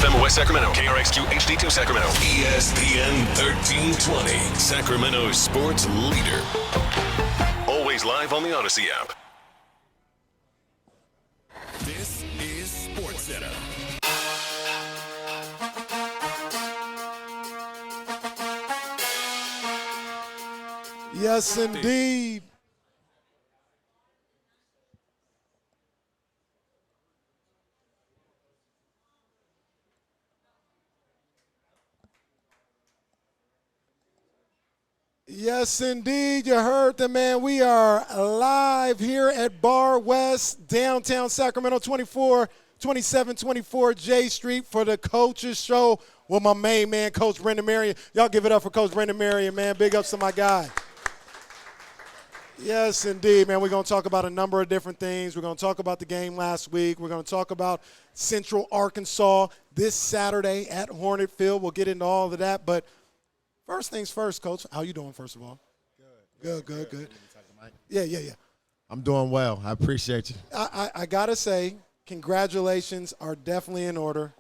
FM West Sacramento, KRXQ HD2 Sacramento, ESPN 1320, Sacramento's sports leader. Always live on the Odyssey app. This is Sports Center. Yes, indeed. Yes, indeed. You heard the man. We are live here at Bar West, downtown Sacramento, 2724 J Street for the Coaches Show with my main man, Coach Brennan Marion. Y'all give it up for Coach Brennan Marion, man. Big ups to my guy. Yes, indeed, man. We're going to talk about a number of different things. We're going to talk about the game last week. We're going to talk about Central Arkansas this Saturday at Hornet Field. We'll get into all of that, but first things first, Coach. How you doing, first of all? Good. Yeah. I'm doing well. I appreciate you. I got to say, congratulations are definitely in order.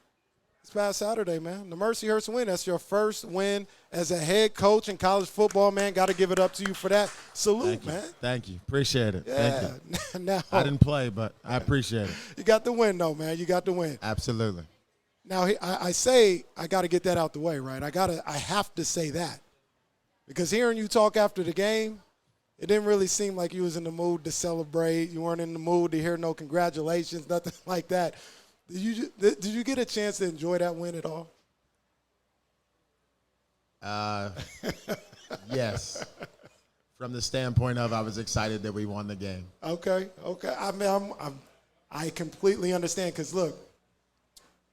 This past Saturday, man, the Mercyhurst win. That's your first win as a head coach in college football, man. Got to give it up to you for that. Salute, man. Thank you. Appreciate it. Yeah. Thank you. Now, I didn't play, but I appreciate it. You got the win, though, man. You got the win. Absolutely. Now, I say I got to get that out the way, right? I have to say that. Because hearing you talk after the game, it didn't really seem like you was in the mood to celebrate. You weren't in the mood to hear no congratulations, nothing like that. Did you get a chance to enjoy that win at all? Yes. From the standpoint of I was excited that we won the game. Okay. I mean, I completely understand because, look,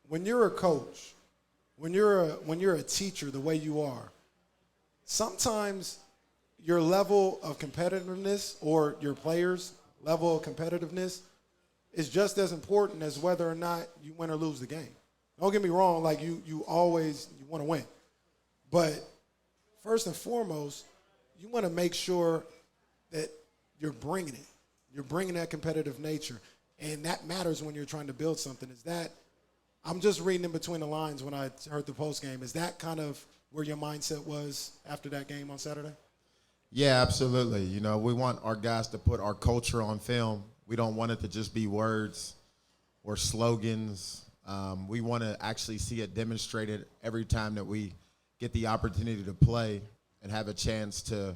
when you're a coach, when you're a teacher the way you are, sometimes your level of competitiveness or your players' level of competitiveness is just as important as whether or not you win or lose the game. Don't get me wrong, like you always want to win. But first and foremost, you want to make sure that you're bringing it. You're bringing that competitive nature. And that matters when you're trying to build something. I'm just reading in between the lines when I heard the post game. Is that kind of where your mindset was after that game on Saturday? Yeah, absolutely. You know, we want our guys to put our culture on film. We don't want it to just be words or slogans. We want to actually see it demonstrated every time that we get the opportunity to play and have a chance to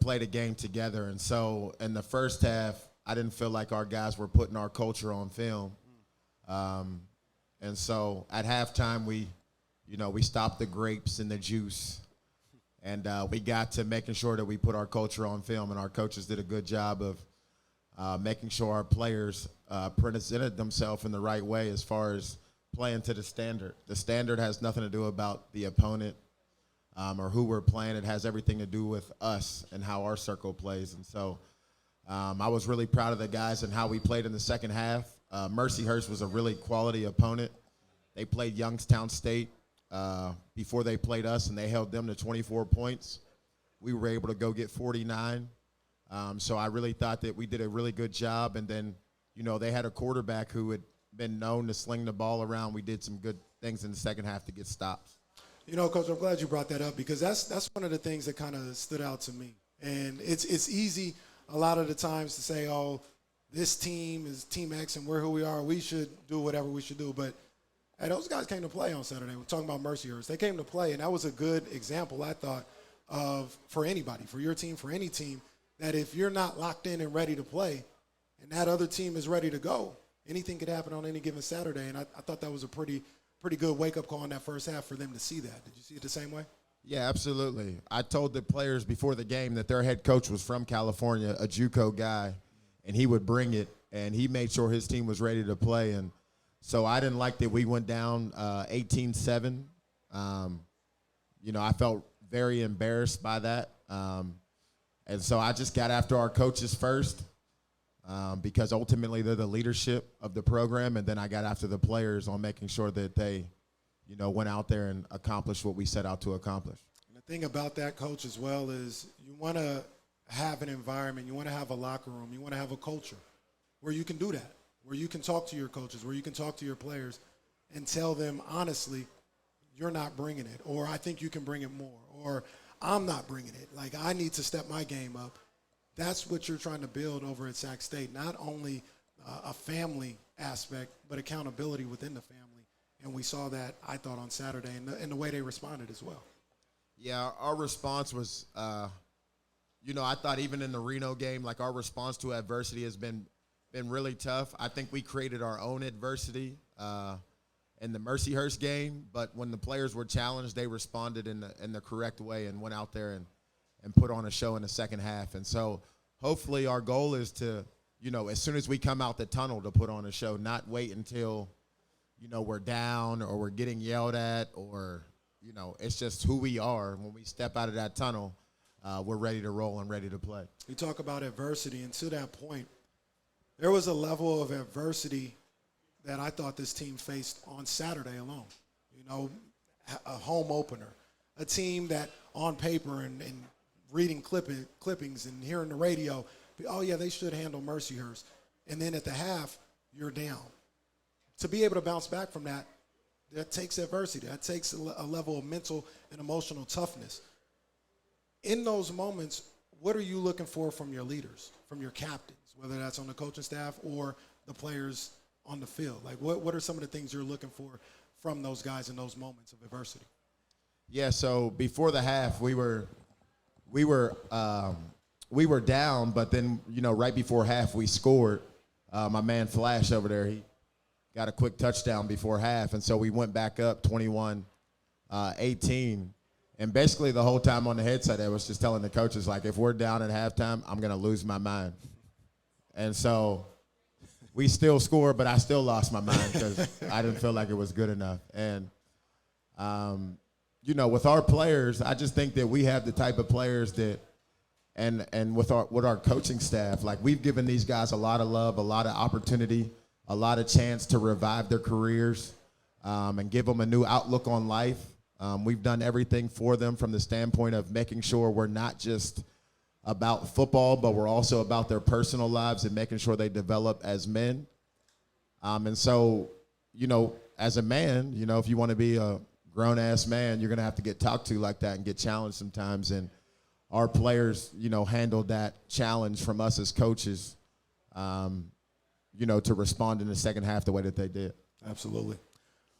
play the game together. And so in the first half, I didn't feel like our guys were putting our culture on film. And so at halftime, we stopped the grapes and the juice. And we got to making sure that we put our culture on film, and our coaches did a good job of making sure our players presented themselves in the right way as far as playing to the standard. The standard has nothing to do about the opponent or who we're playing. It has everything to do with us and how our circle plays. And so I was really proud of the guys and how we played in the second half. Mercyhurst was a really quality opponent. They played Youngstown State before they played us, and they held them to 24 points. We were able to go get 49. So I really thought that we did a really good job. And then, they had a quarterback who had been known to sling the ball around. We did some good things in the second half to get stops. Coach, I'm glad you brought that up because that's one of the things that kind of stood out to me. And it's easy a lot of the times to say, oh, this team is Team X and we're who we are. We should do whatever we should do. But hey, those guys came to play on Saturday. We're talking about Mercyhurst. They came to play, and that was a good example, I thought, for anybody, for your team, for any team, that if you're not locked in and ready to play and that other team is ready to go, anything could happen on any given Saturday. And I thought that was a pretty good wake-up call in that first half for them to see that. Did you see it the same way? Yeah, absolutely. I told the players before the game that their head coach was from California, a JUCO guy, and he would bring it, and he made sure his team was ready to play. And so I didn't like that we went down 18-7. I felt very embarrassed by that. And so I just got after our coaches first because ultimately they're the leadership of the program, and then I got after the players on making sure that they, went out there and accomplished what we set out to accomplish. And the thing about that, Coach, as well is you want to have an environment, you want to have a locker room, you want to have a culture where you can do that, where you can talk to your coaches, where you can talk to your players. and tell them honestly, you're not bringing it, or I think you can bring it more, or I'm not bringing it. Like, I need to step my game up. That's what you're trying to build over at Sac State, not only a family aspect, but accountability within the family. And we saw that, I thought, on Saturday, and the way they responded as well. Yeah, our response was, I thought even in the Reno game, like, our response to adversity has been really tough. I think we created our own adversity in the Mercyhurst game, but when the players were challenged, they responded in the correct way and went out there and put on a show in the second half. And so hopefully our goal is to, as soon as we come out the tunnel, to put on a show, not wait until, we're down or we're getting yelled at, or, it's just who we are. When we step out of that tunnel, we're ready to roll and ready to play. You talk about adversity, and to that point, there was a level of adversity that I thought this team faced on Saturday alone. A home opener, a team that on paper and reading clippings and hearing the radio, oh, yeah, they should handle Mercyhurst. And then at the half, you're down. To be able to bounce back from that, that takes adversity. That takes a level of mental and emotional toughness. In those moments, what are you looking for from your leaders, from your captains, whether that's on the coaching staff or the players on the field? Like, what are some of the things you're looking for from those guys in those moments of adversity? Yeah, so before the half, we were down, but then, right before half, we scored. My man Flash over there, he got a quick touchdown before half, and so we went back up 21-18. And basically the whole time on the headset, I was just telling the coaches, like, if we're down at halftime, I'm going to lose my mind. And so we still scored, but I still lost my mind because I didn't feel like it was good enough. And, with our players, I just think that we have the type of players that, and with our coaching staff, like, we've given these guys a lot of love, a lot of opportunity, a lot of chance to revive their careers and give them a new outlook on life. We've done everything for them from the standpoint of making sure we're not just about football, but we're also about their personal lives and making sure they develop as men. And so, as a man, if you want to be a grown-ass man, you're going to have to get talked to like that and get challenged sometimes. And our players, handled that challenge from us as coaches, to respond in the second half the way that they did. Absolutely.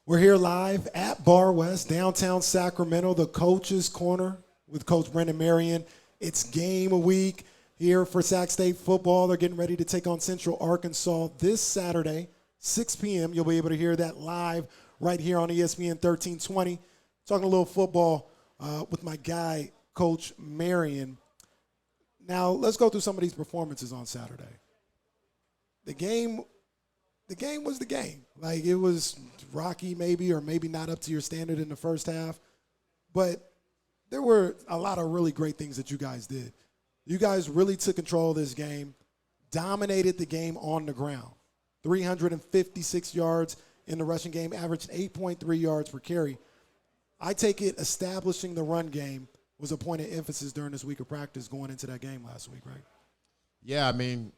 We're here live at Bar West, downtown Sacramento, the Coach's Corner with Coach Brennan, Marion. It's game week here for Sac State football. They're getting ready to take on Central Arkansas this Saturday, 6 p.m. You'll be able to hear that live right here on ESPN 1320. Talking a little football with my guy, Coach Marion. Now, let's go through some of these performances on Saturday. The game was the game. Like, it was rocky maybe, or maybe not up to your standard in the first half. But there were a lot of really great things that you guys did. You guys really took control of this game, dominated the game on the ground. 356 yards in the rushing game, averaged 8.3 yards per carry. I take it establishing the run game was a point of emphasis during this week of practice going into that game last week, right? Yeah, I mean,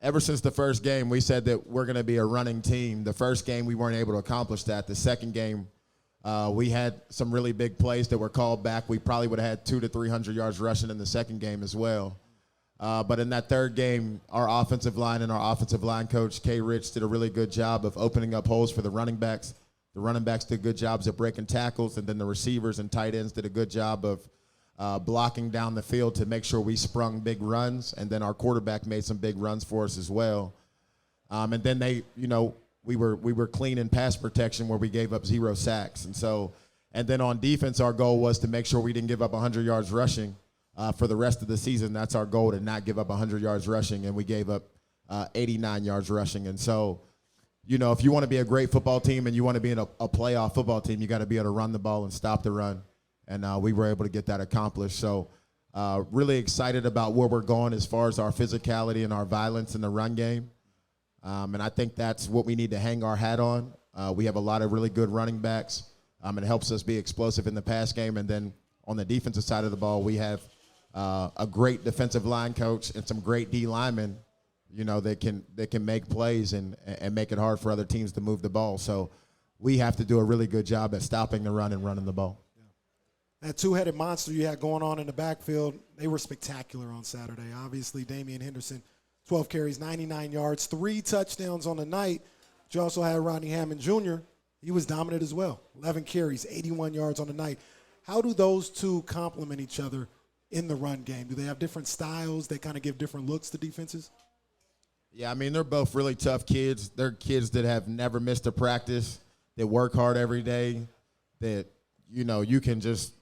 ever since the first game, we said that we're going to be a running team. The first game, we weren't able to accomplish that. The second game, we had some really big plays that were called back. We probably would have had 200 to 300 yards rushing in the second game as well. But in that third game, our offensive line and our offensive line coach, K. Rich, did a really good job of opening up holes for the running backs. The running backs did good jobs at breaking tackles, and then the receivers and tight ends did a good job of blocking down the field to make sure we sprung big runs, and then our quarterback made some big runs for us as well. And then we were clean in pass protection where we gave up 0 sacks. And then on defense, our goal was to make sure we didn't give up 100 yards rushing for the rest of the season. That's our goal, to not give up 100 yards rushing, and we gave up 89 yards rushing. And so, if you want to be a great football team and you want to be a playoff football team, you got to be able to run the ball and stop the run. And we were able to get that accomplished. So really excited about where we're going as far as our physicality and our violence in the run game. And I think that's what we need to hang our hat on. We have a lot of really good running backs. It helps us be explosive in the pass game. And then on the defensive side of the ball, we have a great defensive line coach and some great D linemen, that can make plays and make it hard for other teams to move the ball. So we have to do a really good job at stopping the run and running the ball. That two-headed monster you had going on in the backfield, they were spectacular on Saturday. Obviously, Damian Henderson, 12 carries, 99 yards, 3 touchdowns on the night. But you also had Rodney Hammond Jr. He was dominant as well, 11 carries, 81 yards on the night. How do those two complement each other in the run game? Do they have different styles? They kind of give different looks to defenses? Yeah, I mean, they're both really tough kids. They're kids that have never missed a practice, that work hard every day, that, you can just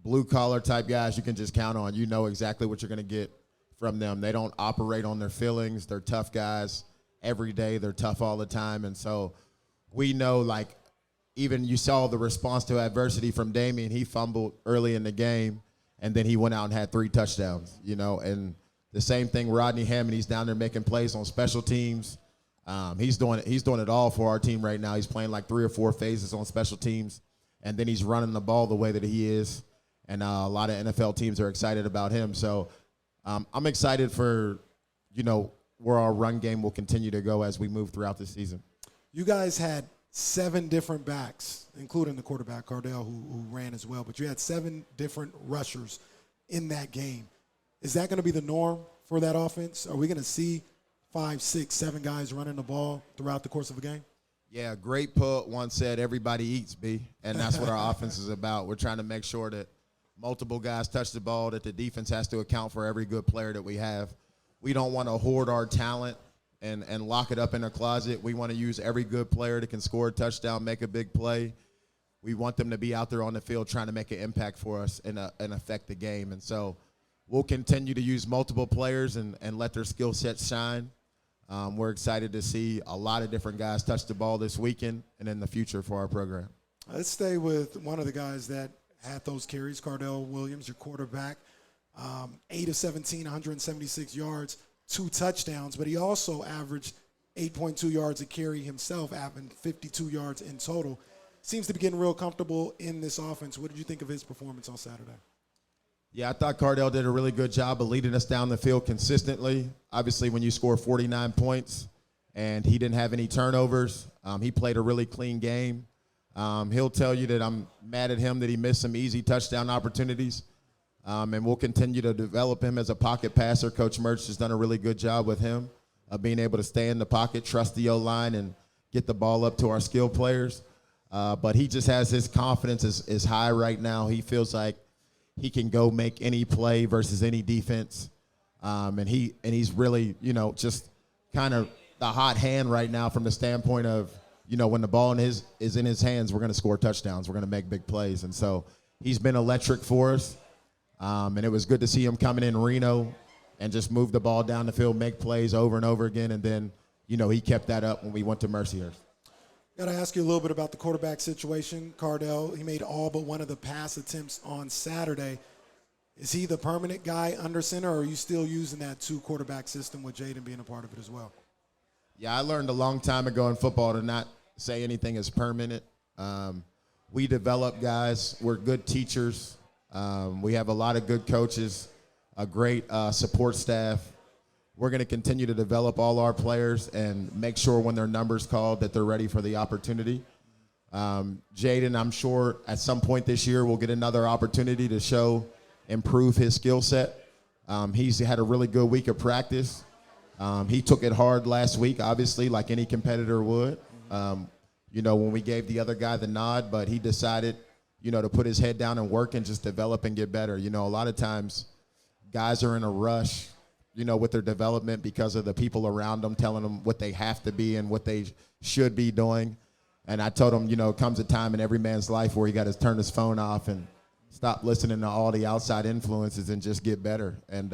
blue-collar type guys you can just count on. You know exactly what you're going to get from them. They don't operate on their feelings. They're tough guys every day. They're tough all the time. And so we know, even you saw the response to adversity from Damian. He fumbled early in the game, and then he went out and had 3 touchdowns, and the same thing, Rodney Hammond. He's down there making plays on special teams. He's doing it all for our team right now. He's playing 3 or 4 phases on special teams, and then he's running the ball the way that he is. And a lot of NFL teams are excited about him. So I'm excited for, where our run game will continue to go as we move throughout the season. You guys had 7 different backs, including the quarterback, Cardell, who ran as well. But you had 7 different rushers in that game. Is that going to be the norm for that offense? Are we going to see 5, 6, 7 guys running the ball throughout the course of a game? Yeah, Great Put once said, everybody eats, B. And that's what our offense is about. We're trying to make sure that multiple guys touch the ball, that the defense has to account for every good player that we have. We don't want to hoard our talent and lock it up in a closet. We want to use every good player that can score a touchdown, make a big play. We want them to be out there on the field trying to make an impact for us and affect the game. And so we'll continue to use multiple players and let their skill sets shine. We're excited to see a lot of different guys touch the ball this weekend and in the future for our program. Let's stay with one of the guys that had those carries, Cardell Williams, your quarterback, 8 of 17, 176 yards, 2 touchdowns, but he also averaged 8.2 yards a carry himself, having 52 yards in total. Seems to be getting real comfortable in this offense. What did you think of his performance on Saturday? Yeah, I thought Cardell did a really good job of leading us down the field consistently. Obviously, when you score 49 points and he didn't have any turnovers, he played a really clean game. He'll tell you that I'm mad at him that he missed some easy touchdown opportunities, and we'll continue to develop him as a pocket passer. Coach Mertz has done a really good job with him of being able to stay in the pocket, trust the O-line, and get the ball up to our skill players. But he just has his confidence is high right now. He feels like he can go make any play versus any defense, and he's really, just kind of the hot hand right now from the standpoint of, when the ball is in his hands, we're going to score touchdowns. We're going to make big plays. And so he's been electric for us. And it was good to see him coming in Reno and just move the ball down the field, make plays over and over again. And then, he kept that up when we went to Mercyhurst. Got to ask you a little bit about the quarterback situation. Cardell, he made all but one of the pass attempts on Saturday. Is he the permanent guy under center, or are you still using that 2-quarterback system with Jaden being a part of it as well? Yeah, I learned a long time ago in football to not say anything is permanent. We develop guys. We're good teachers. We have a lot of good coaches, a great support staff. We're going to continue to develop all our players and make sure when their number's called that they're ready for the opportunity. Jaden, I'm sure at some point this year will get another opportunity to improve his skill set. He's had a really good week of practice. He took it hard last week, obviously, like any competitor would, when we gave the other guy the nod, but he decided, to put his head down and work and just develop and get better. A lot of times guys are in a rush, with their development because of the people around them telling them what they have to be and what they should be doing. And I told him, comes a time in every man's life where he got to turn his phone off and stop listening to all the outside influences and just get better. And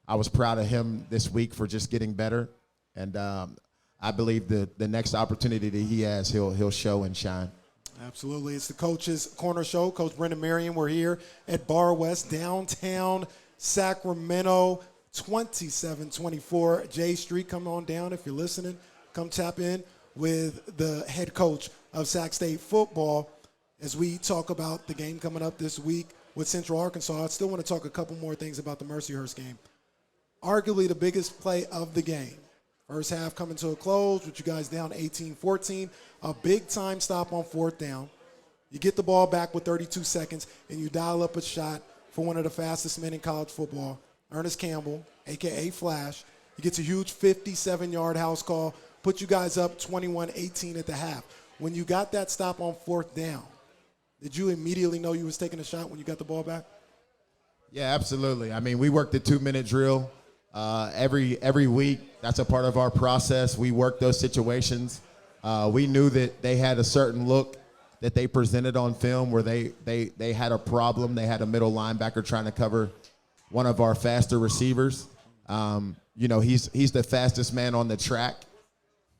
I was proud of him this week for just getting better. And I believe the next opportunity that he has, he'll show and shine. Absolutely. It's the Coach's Corner Show. Coach Brennan, Marion, we're here at Bar West, downtown Sacramento, 2724 J Street. Come on down if you're listening. Come tap in with the head coach of Sac State football as we talk about the game coming up this week with Central Arkansas. I still want to talk a couple more things about the Mercyhurst game. Arguably the biggest play of the game First half coming to a close with you guys down 18-14. A big-time stop on fourth down. You get the ball back with 32 seconds, and you dial up a shot for one of the fastest men in college football, Ernest Campbell, a.k.a. Flash. He gets a huge 57-yard house call, put you guys up 21-18 at the half. When you got that stop on fourth down, did you immediately know you was taking a shot when you got the ball back? Yeah, absolutely. I mean, we worked the 2-minute drill every week. That's a part of our process. We work those situations. We knew that they had a certain look that they presented on film where they had a problem. They had a middle linebacker trying to cover one of our faster receivers. He's the fastest man on the track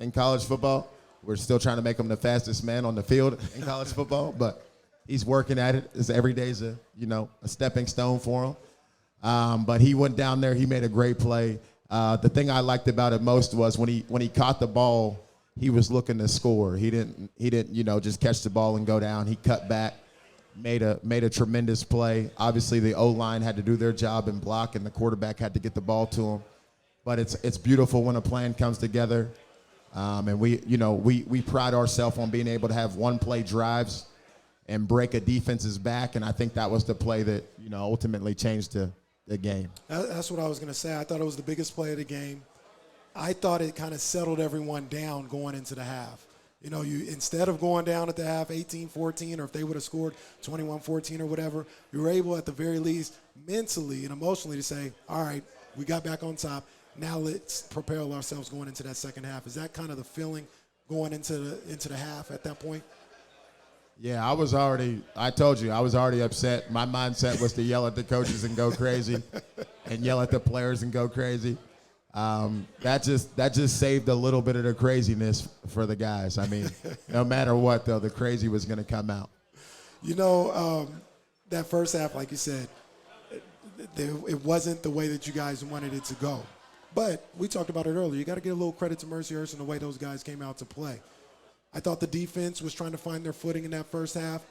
in college football. We're still trying to make him the fastest man on the field in college football, but he's working at it. Every day's a stepping stone for him. But he went down there. He made a great play. The thing I liked about it most was when he caught the ball, he was looking to score. He didn't just catch the ball and go down. He cut back, made a tremendous play. Obviously, the O-line had to do their job and block, and the quarterback had to get the ball to him. But it's beautiful when a plan comes together. And we pride ourselves on being able to have one-play drives and break a defense's back, and I think that was the play that ultimately changed the game. That's what I was going to say. I thought it was the biggest play of the game. I thought it kind of settled everyone down going into the half. You instead of going down at the half 18-14, or if they would have scored 21-14 or whatever, you were able at the very least mentally and emotionally to say, all right, we got back on top. Now let's prepare ourselves going into that second half. Is that kind of the feeling going into the half at that point? Yeah, I told you, I was already upset. My mindset was to yell at the coaches and go crazy and yell at the players and go crazy. That just saved a little bit of the craziness for the guys. I mean, no matter what, though, the crazy was going to come out. That first half, like you said, it wasn't the way that you guys wanted it to go. But we talked about it earlier. You got to give a little credit to Mercyhurst and the way those guys came out to play. I thought the defense was trying to find their footing in that first half.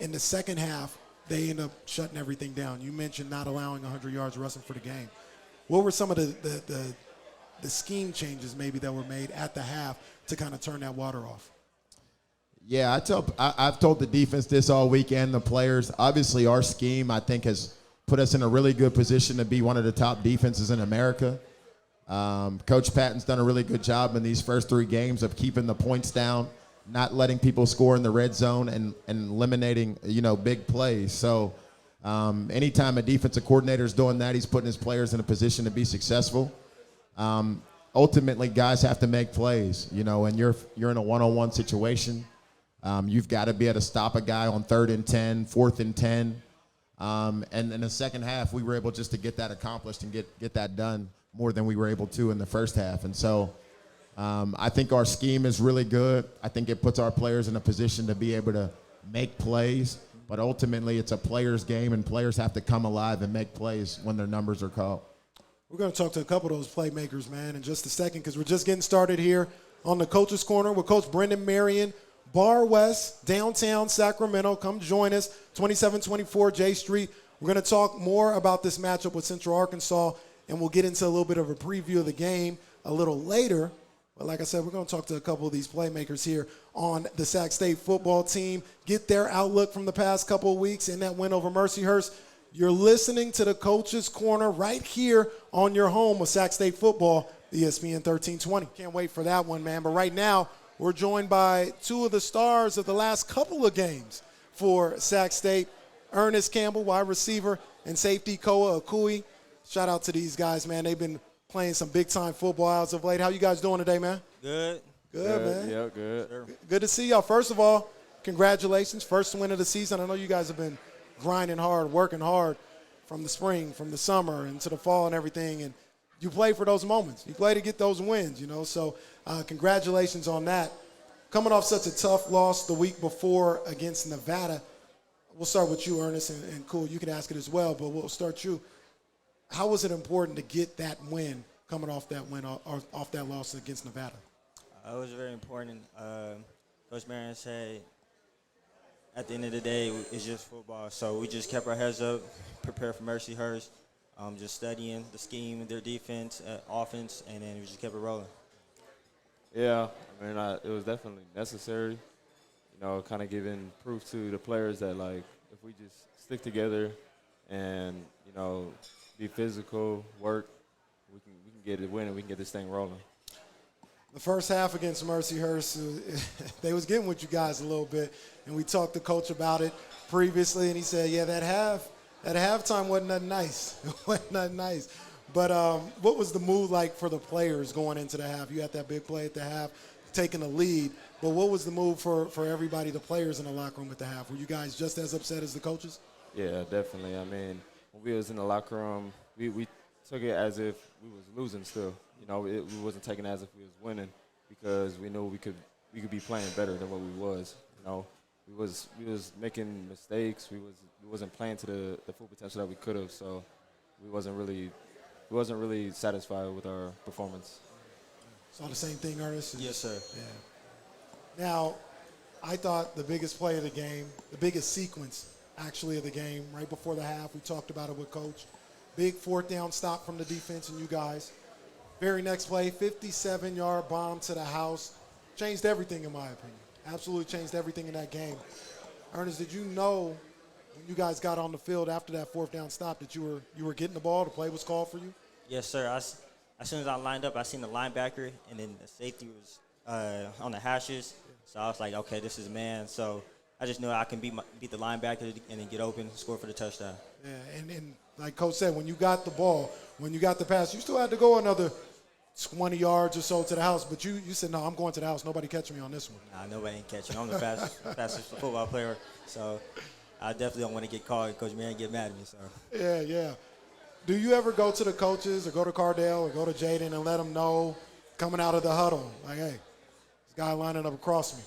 In the second half, they ended up shutting everything down. You mentioned not allowing 100 yards rushing for the game. What were some of the scheme changes maybe that were made at the half to kind of turn that water off? Yeah, I've told the defense this all weekend, the players. Obviously, our scheme, I think, has put us in a really good position to be one of the top defenses in America. Coach Patton's done a really good job in these first 3 games of keeping the points down, not letting people score in the red zone, and eliminating, big plays. So anytime a defensive coordinator is doing that, he's putting his players in a position to be successful. Ultimately, guys have to make plays, and you're in a one-on-one situation. You've got to be able to stop a guy on 3rd and 10, 4th and 10. And in the second half, we were able just to get that accomplished and get that done more than we were able to in the first half. And so I think our scheme is really good. I think it puts our players in a position to be able to make plays. But ultimately, it's a player's game, and players have to come alive and make plays when their numbers are called. We're going to talk to a couple of those playmakers, man, in just a second, because we're just getting started here on the Coach's Corner with Coach Brennan, Marion, Bar West, downtown Sacramento. Come join us, 2724 J Street. We're going to talk more about this matchup with Central Arkansas, and we'll get into a little bit of a preview of the game a little later. But like I said, we're going to talk to a couple of these playmakers here on the Sac State football team, get their outlook from the past couple of weeks in that win over Mercyhurst. You're listening to the Coach's Corner right here on your home of Sac State football, ESPN 1320. Can't wait for that one, man. But right now, we're joined by 2 of the stars of the last couple of games for Sac State, Ernest Campbell, wide receiver, and safety Koa Akui. Shout out to these guys, man. They've been playing some big-time football as of late. How you guys doing today, man? Good, man. Yeah, good. Good to see y'all. First of all, congratulations. First win of the season. I know you guys have been grinding hard, working hard from the spring, from the summer, into the fall and everything. And you play for those moments. You play to get those wins, So congratulations on that. Coming off such a tough loss the week before against Nevada, we'll start with you, Ernest, and cool, you can ask it as well, but we'll start you. How was it important to get that win, coming off that win, or off that loss against Nevada? It was very important. Coach Marion said, at the end of the day, it's just football. So we just kept our heads up, prepared for Mercyhurst, just studying the scheme, their defense, offense, and then we just kept it rolling. Yeah, I mean, it was definitely necessary. Kind of giving proof to the players that like if we just stick together and be physical, work, we can get it winning. We can get this thing rolling. The first half against Mercyhurst, they was getting with you guys a little bit, and we talked to Coach about it previously, and he said, yeah, that halftime wasn't nothing nice. It wasn't nothing nice. But what was the mood like for the players going into the half? You had that big play at the half, taking a lead, but what was the mood for everybody, the players in the locker room at the half? Were you guys just as upset as the coaches? Yeah, definitely. I mean, when we was in the locker room, we took it as if we was losing still. We wasn't taking it as if we was winning because we knew we could be playing better than what we was. We was making mistakes. We wasn't playing to the full potential that we could have. So we wasn't really satisfied with our performance. Saw the same thing, Ernest? Yes, sir. Yeah. Now, I thought the biggest play of the game, the biggest sequence actually of the game, right before the half, we talked about it with Coach. Big fourth down stop from the defense and you guys. Very next play, 57-yard bomb to the house. Changed everything in my opinion. Absolutely changed everything in that game. Ernest, did you know when you guys got on the field after that fourth down stop that you were getting the ball, the play was called for you? Yes, sir. As soon as I lined up, I seen the linebacker, and then the safety was on the hashes. So I was like, okay, this is man. So I just knew I can beat the linebacker and then get open, score for the touchdown. Yeah, and like Coach said, when you got the ball, when you got the pass, you still had to go another 20 yards or so to the house. But you said, no, I'm going to the house. Nobody catching me on this one. Nah, nobody ain't catching. I'm the fastest football player. So I definitely don't want to get called. Coach Marion get mad at me. So Yeah. Do you ever go to the coaches or go to Cardale or go to Jaden and let them know coming out of the huddle, like, hey, this guy lining up across me,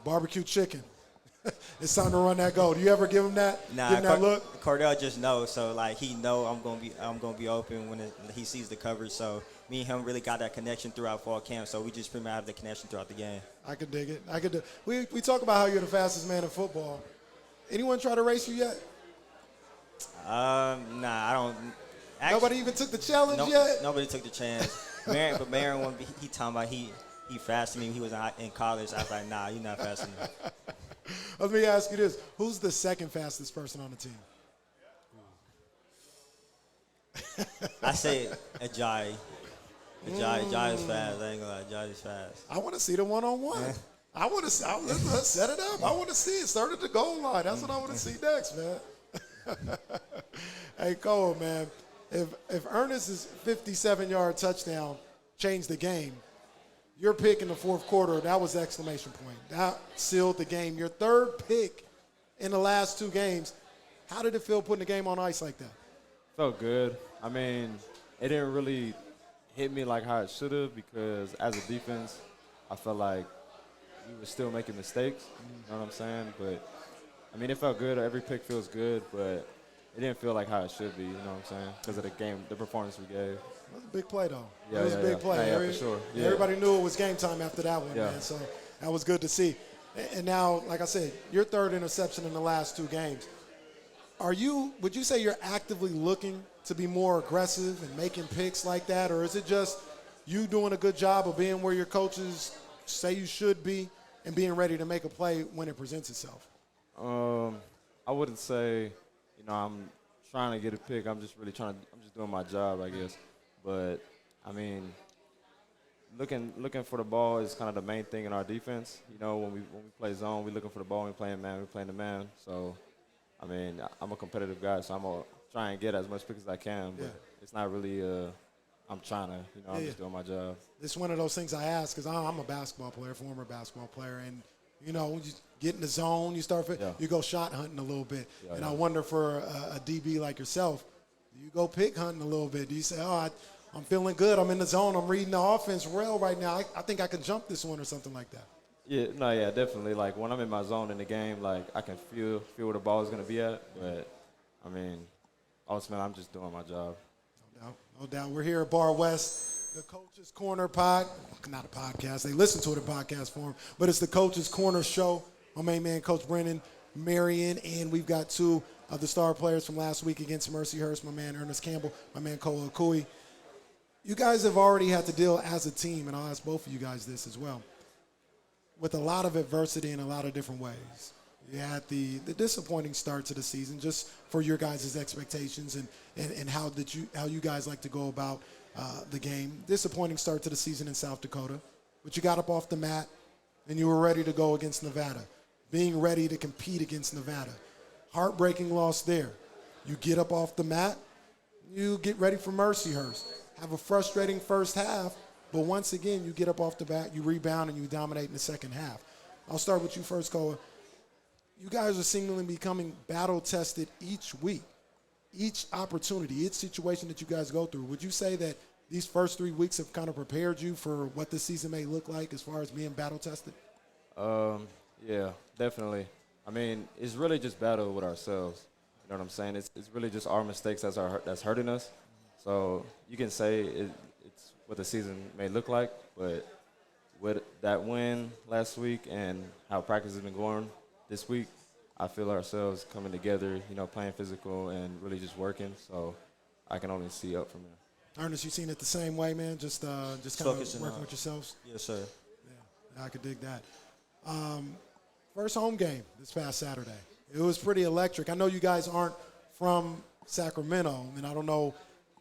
barbecue chicken. It's time to run that goal. Do you ever give him that? Nah, give him that look? Cardell just knows. So like he know I'm gonna be open when he sees the coverage. So me and him really got that connection throughout fall camp. So we just pretty much have the connection throughout the game. I could dig it. We talk about how you're the fastest man in football. Anyone try to race you yet? Nah, I don't. Actually, Nobody even took the challenge yet? Nobody took the chance. Marion, he talking about he faster than me. He was in college. I was like, nah, you're not faster than me. Let me ask you this. Who's the second fastest person on the team? I say Ajayi. Ajayi is fast. I ain't gonna lie. Ajayi is fast. I want to see the one-on-one. Yeah. I want to see. Let's set it up. I want to see it. Start at the goal line. That's what I want to see next, man. Hey, Cole, man. If Ernest's 57-yard touchdown changed the game, your pick in the fourth quarter, that was the exclamation point. That sealed the game. Your third pick in the last two games. How did it feel putting the game on ice like that? Felt good. I mean, it didn't really hit me like how it should have because as a defense, I felt like we were still making mistakes. You know what I'm saying? But, I mean, it felt good. Every pick feels good, but it didn't feel like how it should be. You know what I'm saying? Because of the game, the performance we gave. That was a big play, though. Yeah, it was a big play. Yeah, for sure. Yeah. Everybody knew it was game time after that one, Yeah. man. So that was good to see. And now, like I said, your third interception in the last two games. Would you say you're actively looking to be more aggressive and making picks like that, or is it just you doing a good job of being where your coaches say you should be and being ready to make a play when it presents itself? I wouldn't say, I'm trying to get a pick. I'm just doing my job, I guess. But, I mean, looking for the ball is kind of the main thing in our defense. When we play zone, we're looking for the ball. When we're playing man, we're playing the man. So, I mean, I'm a competitive guy, so I'm going to try and get as much pick as I can. But it's not really I'm trying to, I'm just doing my job. It's one of those things I ask because I'm a basketball player, former basketball player, and when you get in the zone, you go shot hunting a little bit. And I wonder for a DB like yourself, do you go pick hunting a little bit? Do you say, I'm feeling good, I'm in the zone, I'm reading the offense well right now, I think I can jump this one or something like that? Yeah, definitely. Like, when I'm in my zone in the game, like, I can feel where the ball is going to be at. But, I mean, ultimately, I'm just doing my job. No doubt. We're here at Bar West, the Coach's Corner not a podcast. They listen to it in podcast form, but it's the Coach's Corner show. My main man, Coach Brennan, Marion, and we've got two of the star players from last week against Mercyhurst, my man Ernest Campbell, my man Cole Okui. You guys have already had to deal as a team, and I'll ask both of you guys this as well, with a lot of adversity in a lot of different ways. You had the disappointing start to the season, just for your guys' expectations and how you guys like to go about the game. Disappointing start to the season in South Dakota, but you got up off the mat and you were ready to go against Nevada, being ready to compete against Nevada. Heartbreaking loss there. You get up off the mat, you get ready for Mercyhurst. Have a frustrating first half, but once again, you get up off the bat, you rebound, and you dominate in the second half. I'll start with you first, Koa. You guys are seemingly becoming battle-tested each week, each opportunity, each situation that you guys go through. Would you say that these first 3 weeks have kind of prepared you for what this season may look like as far as being battle-tested? Yeah, definitely. I mean, it's really just battle with ourselves. You know what I'm saying? It's really just our mistakes that's hurting us. So you can say it's what the season may look like, but with that win last week and how practice has been going this week, I feel ourselves coming together, playing physical and really just working. So I can only see up from there. Ernest, you seen it the same way, man? Just kind of working with yourselves? Yes, sir. Yeah, I could dig that. First home game this past Saturday. It was pretty electric. I know you guys aren't from Sacramento, and I don't know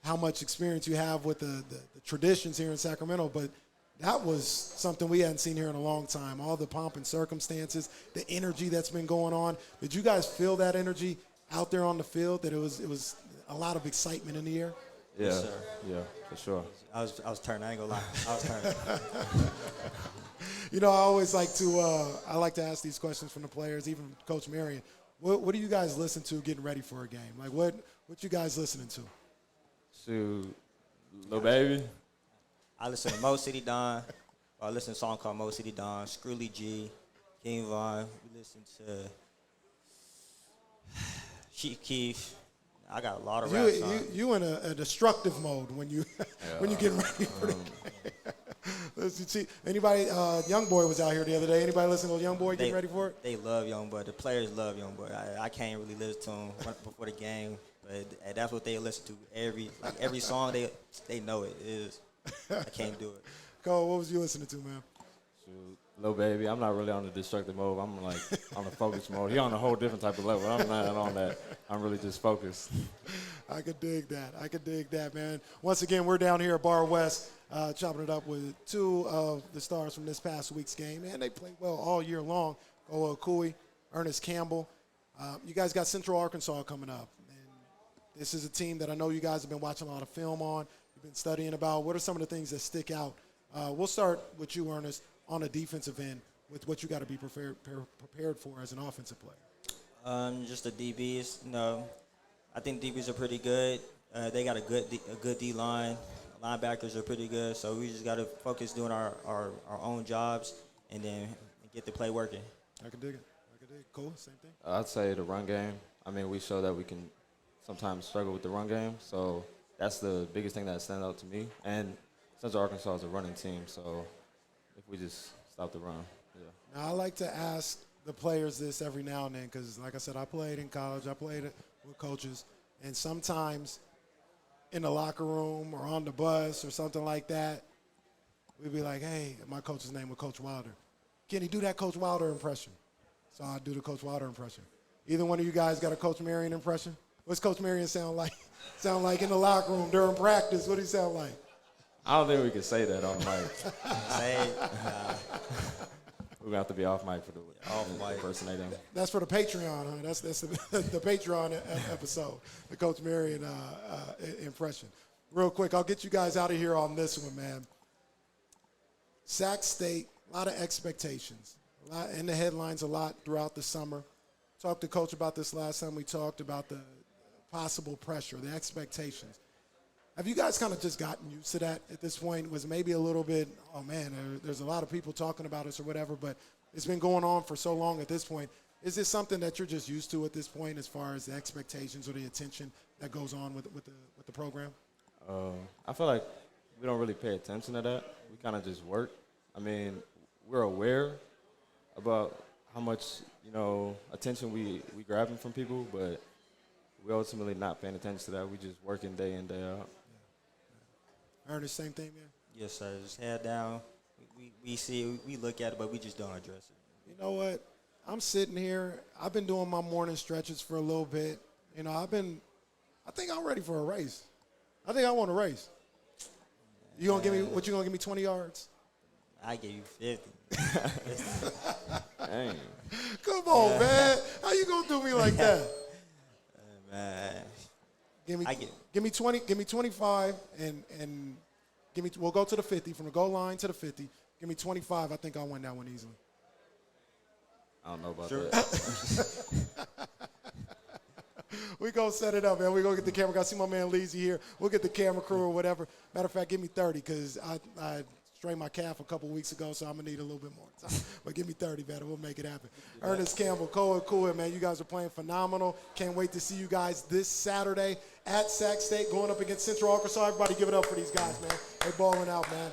how much experience you have with the traditions here in Sacramento, but that was something we hadn't seen here in a long time. All the pomp and circumstances, the energy that's been going on. Did you guys feel that energy out there on the field, that it was a lot of excitement in the air? Yeah, Yes, sir. yeah, for sure. I was turning. I ain't gonna lie. I was turning. I always like to ask these questions from the players, even Coach Marion. What do you guys listen to getting ready for a game? Like, what you guys listening to? Shoot, Lil Baby. I listen to Mo City Don. I listen to a song called Mo City Don, Screwly G, King Von. We listen to Chief Keef. I got a lot of rap songs. You in a destructive mode when you when you getting ready for the game. Let's see. Anybody? Young Boy was out here the other day. Anybody listen to Young Boy getting ready for it? They love Young Boy. The players love Young Boy. I can't really listen to him before the game, but that's what they listen to. Every song they know it is. I can't do it. Cole, what was you listening to, man? Shoot, Lil Baby. I'm not really on the destructive mode. I'm like on the focus mode. He on a whole different type of level. I'm not on that. I'm really just focused. I could dig that, man. Once again, we're down here at Bar West, chopping it up with two of the stars from this past week's game, and they played well all year long. Koa Akui, Ernest Campbell. You guys got Central Arkansas coming up, and this is a team that I know you guys have been watching a lot of film on. You've been studying about. What are some of the things that stick out? We'll start with you, Ernest, on a defensive end with what you got to be prepared for as an offensive player. Just the DBs. I think DBs are pretty good. They got a good D line. Linebackers are pretty good. So we just got to focus doing our own jobs and then get the play working. I can dig it. Cool. Same thing. I'd say the run game. I mean, we show that we can sometimes struggle with the run game. So that's the biggest thing that stands out to me. And Central Arkansas is a running team, so if we just stop the run, yeah. Now, I like to ask the players this every now and then because, like I said, I played in college. I played with coaches. And sometimes in the locker room or on the bus or something like that, we'd be like, hey, my coach's name was Coach Wilder. Can he do that Coach Wilder impression? So I do the Coach Wilder impression. Either one of you guys got a Coach Marion impression? What's Coach Marion sound like? Sound like in the locker room during practice? What do he sound like? I don't think we can say that on mic. Say, We're going to have to be off mic for the impersonating. That's for the Patreon, huh? That's the Patreon episode, the Coach Marion impression. Real quick, I'll get you guys out of here on this one, man. Sac State, a lot of expectations. A lot in the headlines a lot throughout the summer. Talked to Coach about this last time we talked about the possible pressure, the expectations. Have you guys kind of just gotten used to that at this point? Was maybe a little bit, oh man, there's a lot of people talking about us or whatever, but it's been going on for so long at this point. Is this something that you're just used to at this point as far as the expectations or the attention that goes on with the program? I feel like we don't really pay attention to that. We kind of just work. I mean, we're aware about how much, attention we grabbing from people, but we're ultimately not paying attention to that. We just working day in, day out. Ernest, same thing, man? Yes, sir. Just head down. We see it, we look at it, but we just don't address it. You know what? I'm sitting here. I've been doing my morning stretches for a little bit. You know, I think I'm ready for a race. I think I want a race. You gonna give me 20 yards? I give you 50. Dang. Come on, man. How you gonna do me like that? Man. Give me 20, give me 25 and we'll go to the 50, from the goal line to the 50. Give me 25. I think I'll win that one easily. I don't know about that. We gonna set it up, man. We gonna get the camera guy. See my man Leezy here. We'll get the camera crew or whatever. Matter of fact, give me 30 because I strained my calf a couple weeks ago, so I'm gonna need a little bit more time. But give me 30, man. We'll make it happen. Ernest Campbell, Cool, man. You guys are playing phenomenal. Can't wait to see you guys this Saturday at Sac State going up against Central Arkansas. Everybody give it up for these guys, man. They're balling out, man.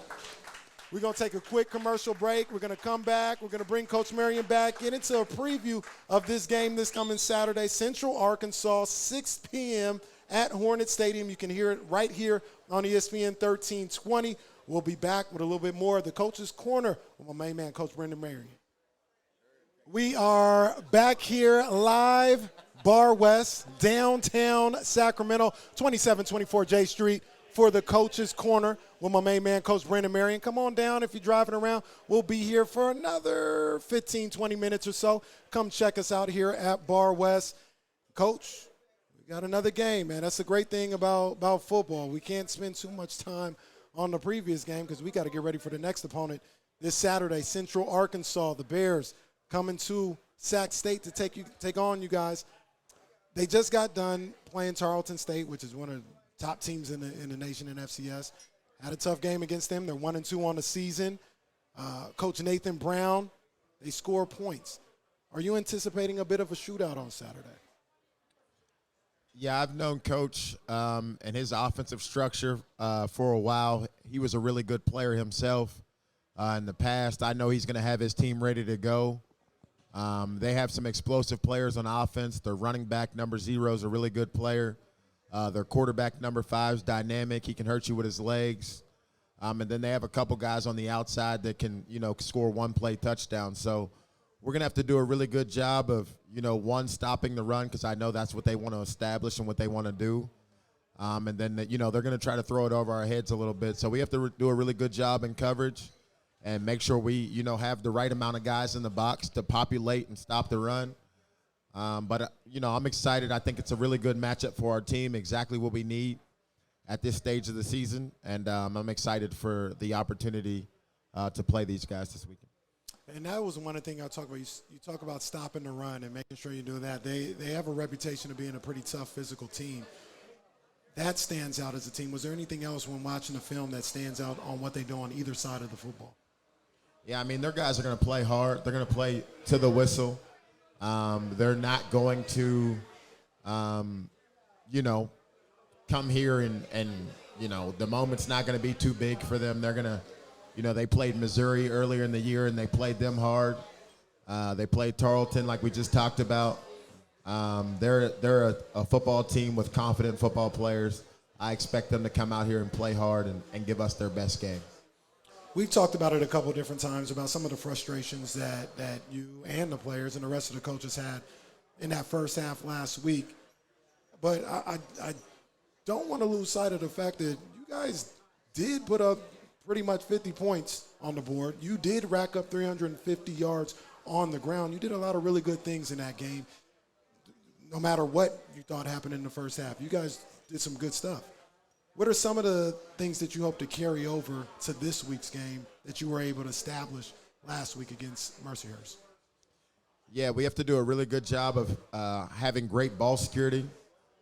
We're going to take a quick commercial break. We're going to come back. We're going to bring Coach Marion back, get into a preview of this game this coming Saturday, Central Arkansas, 6 p.m. at Hornet Stadium. You can hear it right here on ESPN 1320. We'll be back with a little bit more of the Coach's Corner with my main man, Coach Brennan Marion. We are back here live, Bar West, downtown Sacramento, 2724 J Street, for the Coach's Corner with my main man, Coach Brennan Marion. Come on down if you're driving around. We'll be here for another 15, 20 minutes or so. Come check us out here at Bar West. Coach, we got another game, man. That's the great thing about football. We can't spend too much time on the previous game because we got to get ready for the next opponent this Saturday, Central Arkansas. The Bears coming to Sac State to take on you guys. They just got done playing Tarleton State, which is one of the top teams in the nation in FCS. Had a tough game against them. They're 1-2 on the season. Coach Nathan Brown, they score points. Are you anticipating a bit of a shootout on Saturday? Yeah, I've known Coach and his offensive structure for a while. He was a really good player himself in the past. I know he's going to have his team ready to go. They have some explosive players on offense. Their running back, number 0, is a really good player. Their quarterback, number 5, is dynamic. He can hurt you with his legs. And then they have a couple guys on the outside that can, score one-play touchdowns. So we're going to have to do a really good job of, one, stopping the run, because I know that's what they want to establish and what they want to do. And then, they're going to try to throw it over our heads a little bit. So we have to do a really good job in coverage and make sure we, have the right amount of guys in the box to populate and stop the run. But I'm excited. I think it's a really good matchup for our team, exactly what we need at this stage of the season. And I'm excited for the opportunity to play these guys this weekend. And that was one of the things I talk about. You talk about stopping the run and making sure you do that. They have a reputation of being a pretty tough physical team. That stands out as a team. Was there anything else when watching the film that stands out on what they do on either side of the football? Yeah, I mean, their guys are going to play hard. They're going to play to the whistle. They're not going to, come here and the moment's not going to be too big for them. They're going to, they played Missouri earlier in the year, and they played them hard. They played Tarleton, like we just talked about. They're a football team with confident football players. I expect them to come out here and play hard and give us their best game. We've talked about it a couple of different times about some of the frustrations that you and the players and the rest of the coaches had in that first half last week. But I don't want to lose sight of the fact that you guys did put up pretty much 50 points on the board. You did rack up 350 yards on the ground. You did a lot of really good things in that game, no matter what you thought happened in the first half. You guys did some good stuff. What are some of the things that you hope to carry over to this week's game that you were able to establish last week against Mercyhurst? Yeah, we have to do a really good job of having great ball security.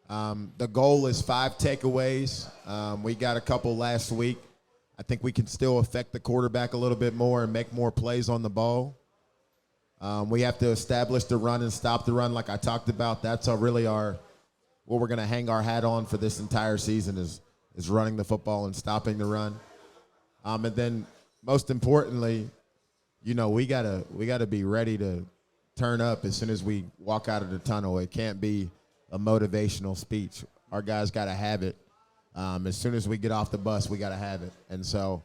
The goal is 5 takeaways. We got a couple last week. I think we can still affect the quarterback a little bit more and make more plays on the ball. We have to establish the run and stop the run like I talked about. That's what we're going to hang our hat on for this entire season is running the football and stopping the run. And then most importantly, we gotta be ready to turn up as soon as we walk out of the tunnel. It can't be a motivational speech. Our guys got to have it. As soon as we get off the bus, we got to have it. And so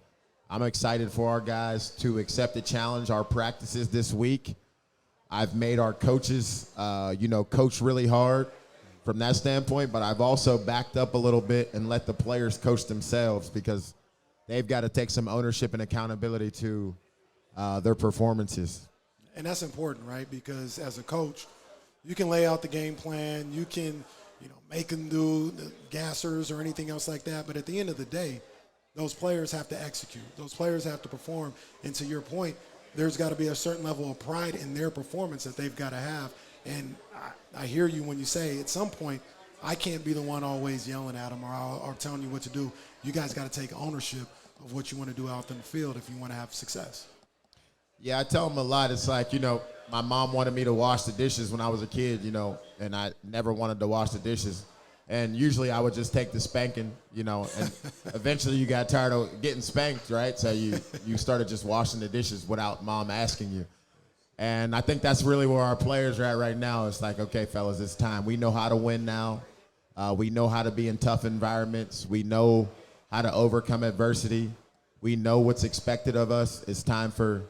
I'm excited for our guys to accept the challenge. Our practices this week, I've made our coaches, coach really hard from that standpoint, but I've also backed up a little bit and let the players coach themselves because they've got to take some ownership and accountability to their performances. And that's important, right? Because as a coach, you can lay out the game plan, you can, make them do the gassers or anything else like that, but at the end of the day, those players have to execute. Those players have to perform. And to your point, there's got to be a certain level of pride in their performance that they've got to have. And I hear you when you say at some point, I can't be the one always yelling at them or telling you what to do. You guys got to take ownership of what you want to do out in the field if you want to have success. Yeah, I tell them a lot. It's like, my mom wanted me to wash the dishes when I was a kid, and I never wanted to wash the dishes. And usually I would just take the spanking, and eventually you got tired of getting spanked, right? So you started just washing the dishes without mom asking you. And I think that's really where our players are at right now. It's like, okay, fellas, it's time. We know how to win now. We know how to be in tough environments. We know how to overcome adversity. We know what's expected of us. It's time for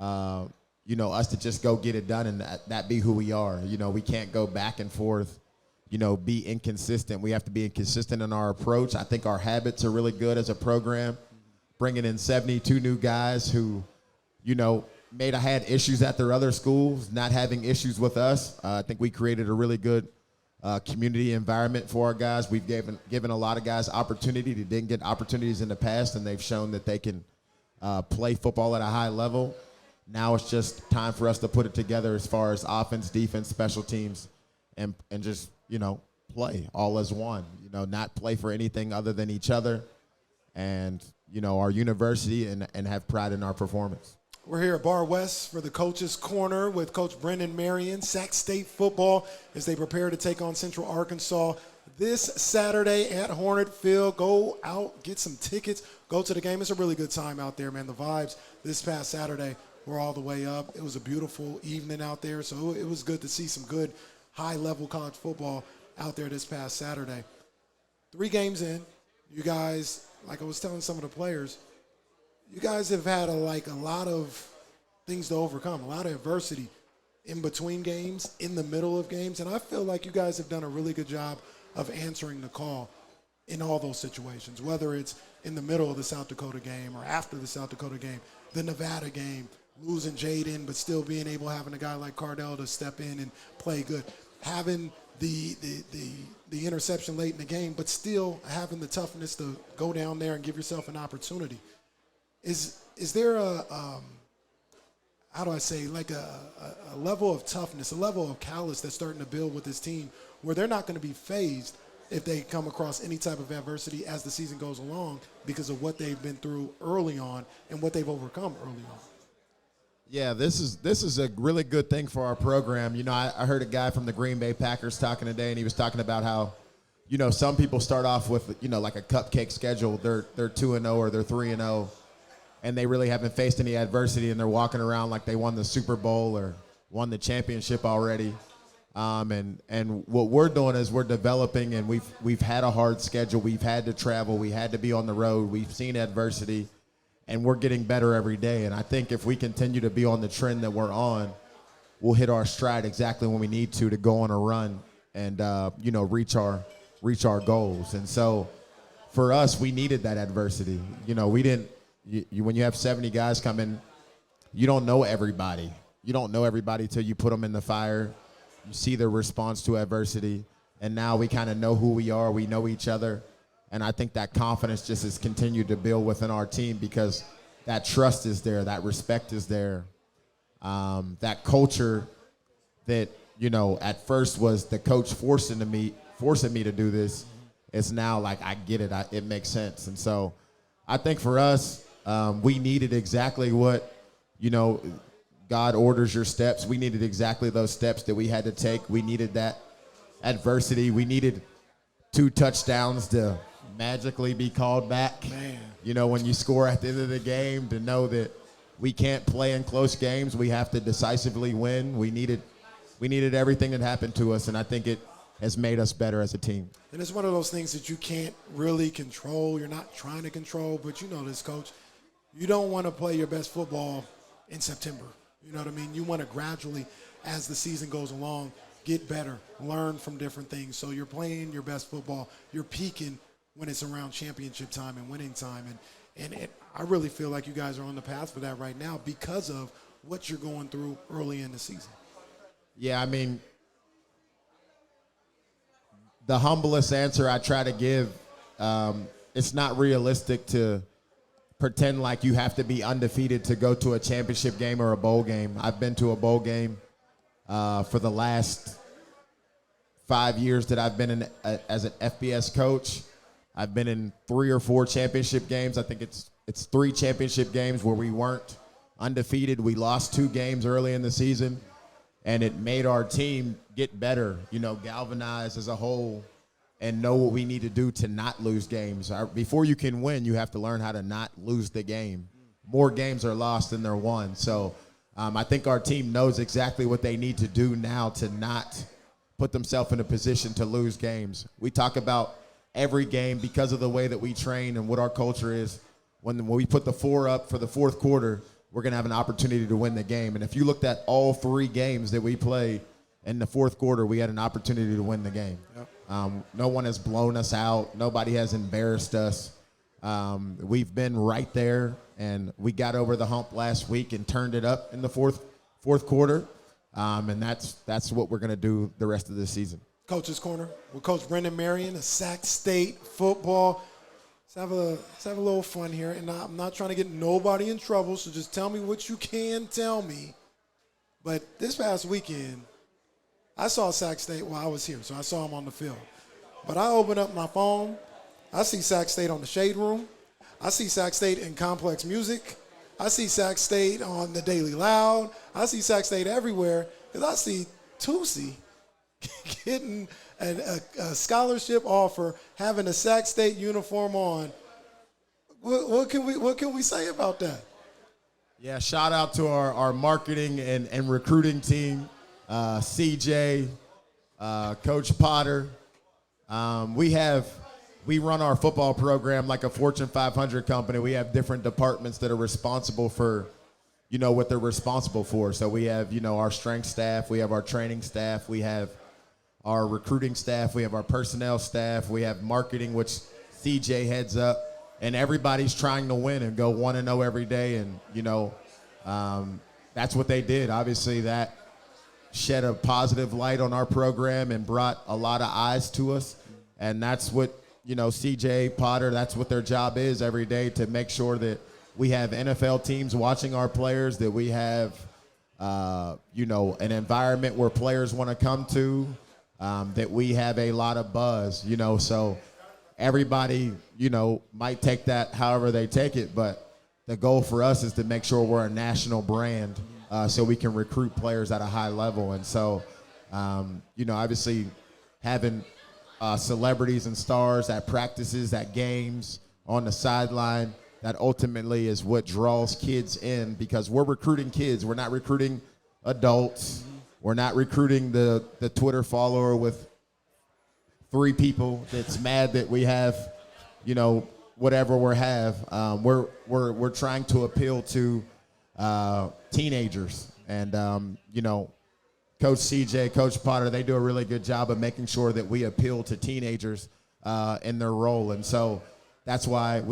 us to just go get it done and that be who we are. We can't go back and forth, be inconsistent. We have to be inconsistent in our approach. I think our habits are really good as a program, bringing in 72 new guys who, had issues at their other schools, not having issues with us. I think we created a really good community environment for our guys. We've given a lot of guys opportunity that didn't get opportunities in the past, and they've shown that they can play football at a high level. Now it's just time for us to put it together as far as offense, defense, special teams, and just, play all as one, not play for anything other than each other and, our university and have pride in our performance. We're here at Bar West for the Coach's Corner with Coach Brennan, Marion, Sac State football as they prepare to take on Central Arkansas this Saturday at Hornet Field. Go out, get some tickets, go to the game. It's a really good time out there, man. The vibes this past Saturday were all the way up. It was a beautiful evening out there, so it was good to see some good high-level college football out there this past Saturday. 3 games in, you guys, like I was telling some of the players, you guys have had a lot of things to overcome, a lot of adversity in between games, in the middle of games, and I feel like you guys have done a really good job of answering the call in all those situations, whether it's in the middle of the South Dakota game or after the South Dakota game, the Nevada game, losing Jaden, but still being able having a guy like Cardell to step in and play good, having the interception late in the game, but still having the toughness to go down there and give yourself an opportunity. Is there a level of toughness, a level of callous that's starting to build with this team where they're not going to be fazed if they come across any type of adversity as the season goes along because of what they've been through early on and what they've overcome early on? Yeah, this is a really good thing for our program. I heard a guy from the Green Bay Packers talking today, and he was talking about how, some people start off with, like a cupcake schedule. They're 2-0 or they're 3-0, and they really haven't faced any adversity, and they're walking around like they won the Super Bowl or won the championship already. And what we're doing is we're developing, and we've had a hard schedule. We've had to travel. We had to be on the road. We've seen adversity. And we're getting better every day. And I think if we continue to be on the trend that we're on, we'll hit our stride exactly when we need to go on a run and, reach our goals. And so for us, we needed that adversity. When you have 70 guys come in, you don't know everybody. You don't know everybody till you put them in the fire. You see their response to adversity. And now we kind of know who we are. We know each other. And I think that confidence just has continued to build within our team because that trust is there, that respect is there, that culture that, at first was the coach forcing me to do this. It's now like I get it, it makes sense. And so I think for us, we needed exactly what, God orders your steps. We needed exactly those steps that we had to take. We needed that adversity. We needed 2 touchdowns to magically be called back. Man. When you score at the end of the game, to know that we can't play in close games. We have to decisively win. We needed everything that happened to us, and I think it has made us better as a team. And it's one of those things that you can't really control. You're not trying to control, but you know this, Coach. You don't want to play your best football in September. You know what I mean? You want to gradually, as the season goes along, get better, learn from different things. So you're playing your best football. You're peaking when it's around championship time and winning time. And I really feel like you guys are on the path for that right now because of what you're going through early in the season. Yeah, I mean, the humblest answer I try to give, it's not realistic to pretend like you have to be undefeated to go to a championship game or a bowl game. I've been to a bowl game for the last 5 years that I've been as an FBS coach. I've been in 3 or 4 championship games. I think it's 3 championship games where we weren't undefeated. We lost 2 games early in the season, and it made our team get better, galvanize as a whole and know what we need to do to not lose games. Before you can win, you have to learn how to not lose the game. More games are lost than they're won. So I think our team knows exactly what they need to do now to not put themselves in a position to lose games. We talk about every game because of the way that we train and what our culture is. When we put the 4 up for the fourth quarter, we're going to have an opportunity to win the game. And if you looked at all 3 games that we played in the fourth quarter, we had an opportunity to win the game. Yep. No one has blown us out. Nobody has embarrassed us. We've been right there, and we got over the hump last week and turned it up in the fourth quarter. And that's what we're going to do the rest of the season. Coach's Corner with Coach Brennan, Marion, a Sac State football. Let's have a little fun here. And I'm not trying to get nobody in trouble, so just tell me what you can tell me. But this past weekend, I saw Sac State while I was here, so I saw them on the field. But I opened up my phone. I see Sac State on the Shade Room. I see Sac State in Complex Music. I see Sac State on the Daily Loud. I see Sac State everywhere because I see Tusi getting a scholarship offer, having a Sac State uniform on. What can we say about that? Yeah, shout out to our marketing and recruiting team, CJ, Coach Potter. We run our football program like a Fortune 500 company. We have different departments that are responsible for, what they're responsible for. So we have, our strength staff, we have our training staff, we have our recruiting staff, we have our personnel staff, we have marketing, which CJ heads up, and everybody's trying to win and go 1-0 every day. And, that's what they did. Obviously, that shed a positive light on our program and brought a lot of eyes to us. And that's what, CJ, Potter, that's what their job is every day, to make sure that we have NFL teams watching our players, that we have, an environment where players want to come to, that we have a lot of buzz, so everybody, might take that however they take it, but the goal for us is to make sure we're a national brand, so we can recruit players at a high level. And so, obviously having celebrities and stars at practices, at games, on the sideline, that ultimately is what draws kids in, because we're recruiting kids. We're not recruiting adults. We're not recruiting the Twitter follower with 3 people that's mad that we have, whatever we have. We're trying to appeal to teenagers. And, Coach CJ, Coach Potter, they do a really good job of making sure that we appeal to teenagers in their role. And so that's why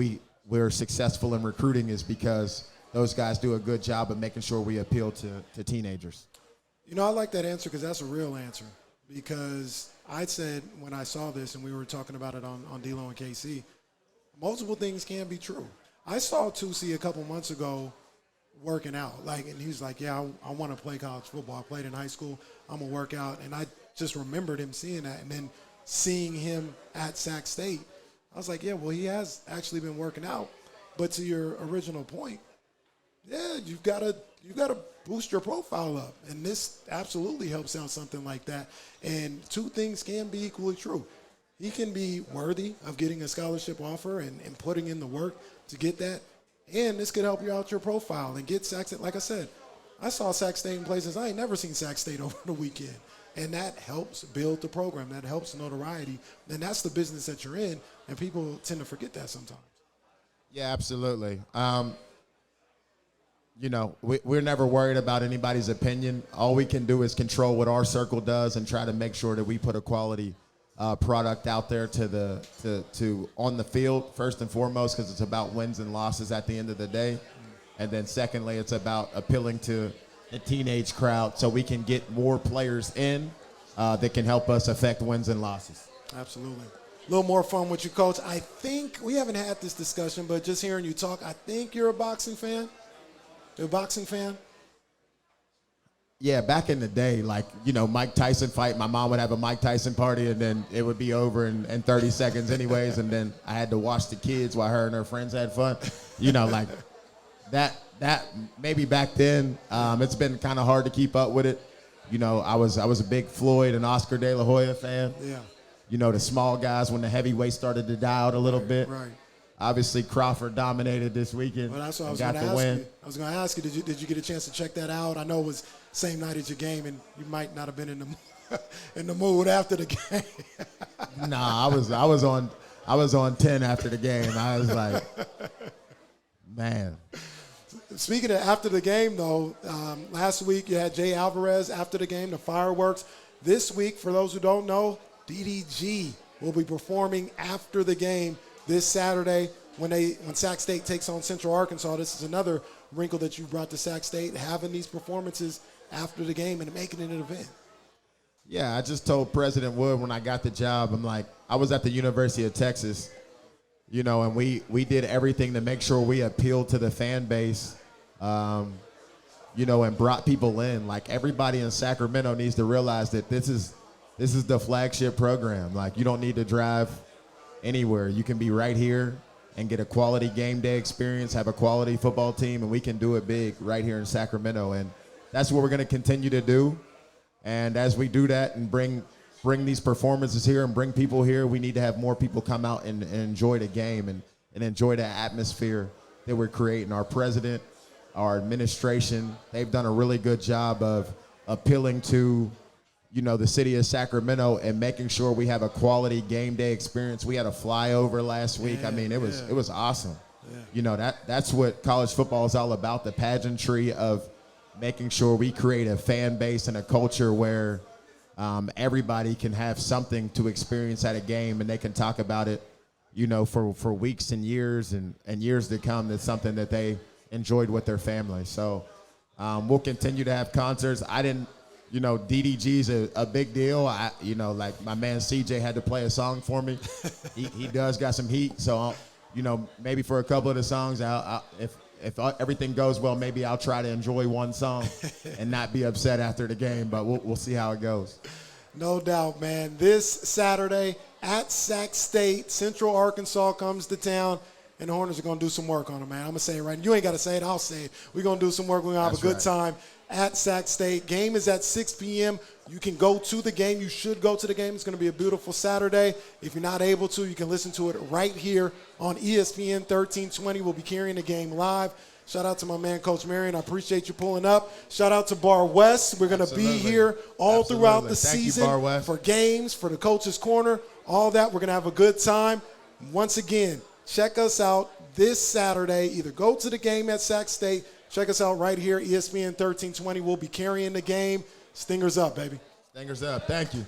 we're successful in recruiting, is because those guys do a good job of making sure we appeal to teenagers. I like that answer because that's a real answer. Because I said when I saw this, and we were talking about it on D-Lo and KC, multiple things can be true. I saw Tusi a couple months ago working out, and he was like, yeah, I want to play college football. I played in high school. I'm going to work out. And I just remembered him seeing that. And then seeing him at Sac State, I was like, yeah, well, he has actually been working out. But to your original point, yeah, you've got to boost your profile up. And this absolutely helps out something like that. And 2 things can be equally true. He can be worthy of getting a scholarship offer and putting in the work to get that. And this could help you out your profile and get Sac State. Like I said, I saw Sac State in places I ain't never seen Sac State over the weekend. And that helps build the program. That helps notoriety. And that's the business that you're in, and people tend to forget that sometimes. Yeah, absolutely. You know, we're never worried about anybody's opinion. All we can do is control what our circle does and try to make sure that we put a quality product out there to on the field, first and foremost, because it's about wins and losses at the end of the day. And then secondly, it's about appealing to the teenage crowd so we can get more players in that can help us affect wins and losses. Absolutely. A little more fun with you, Coach. I think we haven't had this discussion, but just hearing you talk, I think you're a boxing fan. You're a boxing fan? Yeah, back in the day, like, you know, Mike Tyson fight, my mom would have a Mike Tyson party, and then it would be over in 30 seconds anyways, and then I had to watch the kids while her and her friends had fun. You know, like, that maybe back then, it's been kind of hard to keep up with it. You know, I was a big Floyd and Oscar De La Hoya fan. Yeah. You know, the small guys when the heavyweights started to die out a little bit. Right. Obviously, Crawford dominated this weekend. Well, that's what I was got going to the ask win. you. I was going to ask you, did you get a chance to check that out? I know it was same night as your game, and you might not have been in the mood after the game. Nah, I was on 10 after the game. I was like, man. Speaking of after the game, though, last week you had Jay Alvarez after the game, the fireworks. This week, for those who don't know, DDG will be performing after the game this Saturday when Sac State takes on Central Arkansas. This is another wrinkle that you brought to Sac State, having these performances after the game and making it an event. Yeah, I just told President Wood when I got the job, I'm like, I was at the University of Texas, you know, and we did everything to make sure we appealed to the fan base, you know, and brought people in. Like, everybody in Sacramento needs to realize that this is the flagship program. Like, you don't need to drive anywhere. You can be right here and get a quality game day experience, have a quality football team, and we can do it big right here in Sacramento. And that's what we're going to continue to do. And as we do that and bring these performances here and bring people here, we need to have more people come out and enjoy the game and enjoy the atmosphere that we're creating. Our president, our administration, they've done a really good job of appealing to, you know, the city of Sacramento and making sure we have a quality game day experience. We had a flyover last week. I mean, it was awesome. Yeah. You know, that's what college football is all about, the pageantry of making sure we create a fan base and a culture where everybody can have something to experience at a game and they can talk about it, you know, for weeks and years and years to come. That's something that they enjoyed with their family. So we'll continue to have concerts. You know, DDG's a big deal. You know, like my man CJ had to play a song for me. He does got some heat. So, you know, maybe for a couple of the songs, if everything goes well, maybe I'll try to enjoy one song and not be upset after the game. But we'll see how it goes. No doubt, man. This Saturday at Sac State, Central Arkansas comes to town. And the Hornets are going to do some work on it, man. I'm going to say it right. You ain't got to say it. I'll say it. We're going to do some work. We're going to have a good time at Sac State. Game is at 6 p.m. You can go to the game. You should go to the game. It's going to be a beautiful Saturday. If you're not able to, you can listen to it right here on ESPN 1320. We'll be carrying the game live. Shout out to my man, Coach Marion. I appreciate you pulling up. Shout out to Bar West. We're going to be here all throughout the season for games, for the Coach's Corner, all that. We're going to have a good time. Once again, check us out this Saturday. Either go to the game at Sac State. Check us out right here, ESPN 1320. We'll be carrying the game. Stingers up, baby. Stingers up. Thank you.